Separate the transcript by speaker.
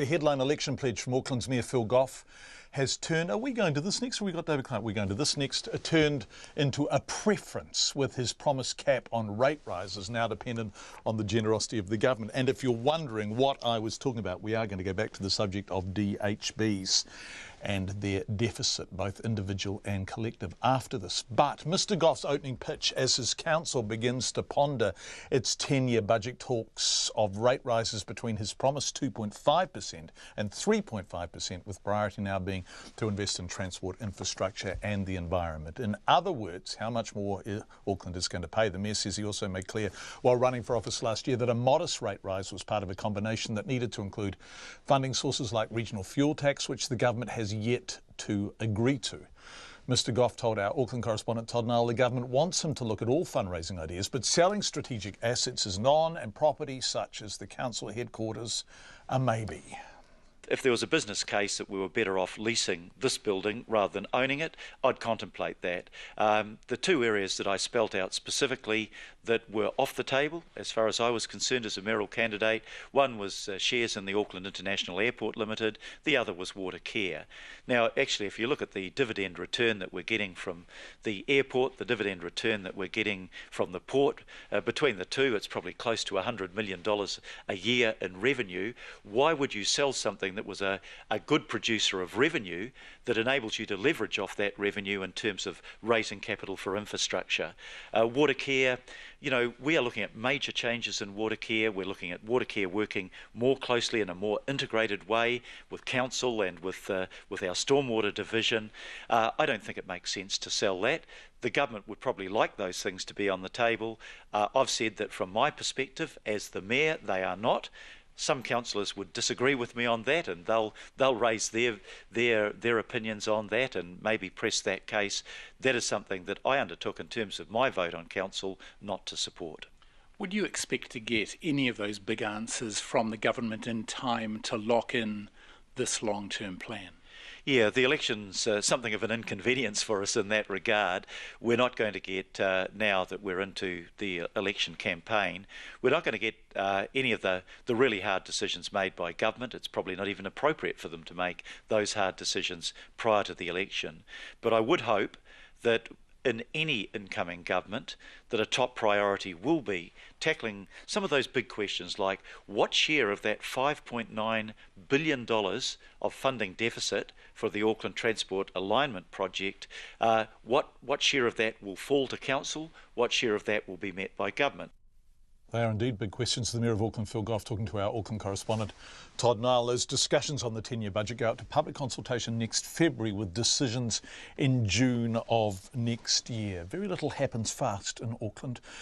Speaker 1: The headline election pledge from Auckland's Mayor Phil Goff has turned, are we going to this next? Or we got David Clark, we're going to this next, turned into a preference, with his promised cap on rate rises now dependent on the generosity of the government. And if you're wondering what I was talking about, we are going to go back to the subject of DHBs and their deficit, both individual and collective, after this. But Mr Goff's opening pitch as his council begins to ponder its 10-year budget talks of rate rises between his promised 2.5% and 3.5%, with priority now being to invest in transport infrastructure and the environment. In other words, how much more Auckland is going to pay. The Mayor says he also made clear while running for office last year that a modest rate rise was part of a combination that needed to include funding sources like regional fuel tax, which the government has yet to agree to. Mr Goff told our Auckland correspondent Todd Niall the government wants him to look at all fundraising ideas, but selling strategic assets is non, and property such as the council headquarters a maybe.
Speaker 2: If there was a business case that we were better off leasing this building rather than owning it, I'd contemplate that. The two areas that I spelt out specifically that were off the table, as far as I was concerned as a mayoral candidate, one was shares in the Auckland International Airport Limited, the other was water care. Now, actually, if you look at the dividend return that we're getting from the airport, the dividend return that we're getting from the port, between the two, it's probably close to $100 million a year in revenue. Why would you sell something that was a good producer of revenue that enables you to leverage off that revenue in terms of raising capital for infrastructure? Water care, you know, we are looking at major changes in water care. We're looking at water care working more closely in a more integrated way with council and with our stormwater division. I don't think it makes sense to sell that. The government would probably like those things to be on the table. I've said that from my perspective as the mayor, they are not. Some councillors would disagree with me on that, and they'll raise their opinions on that and maybe press that case. That is something that I undertook in terms of my vote on council not to support.
Speaker 3: Would you expect to get any of those big answers from the government in time to lock in this long-term plan?
Speaker 2: Yeah, the election's something of an inconvenience for us in that regard. We're not going to get, now that we're into the election campaign, we're not going to get any of the really hard decisions made by government. It's probably not even appropriate for them to make those hard decisions prior to the election. But I would hope that in any incoming government that a top priority will be tackling some of those big questions like what share of that $5.9 billion of funding deficit for the Auckland Transport Alignment Project, what share of that will fall to council, what share of that will be met by government.
Speaker 1: They are indeed big questions. The Mayor of Auckland, Phil Goff, talking to our Auckland correspondent Todd Niall. Those discussions on the 10-year budget go out to public consultation next February, with decisions in June of next year. Very little happens fast in Auckland.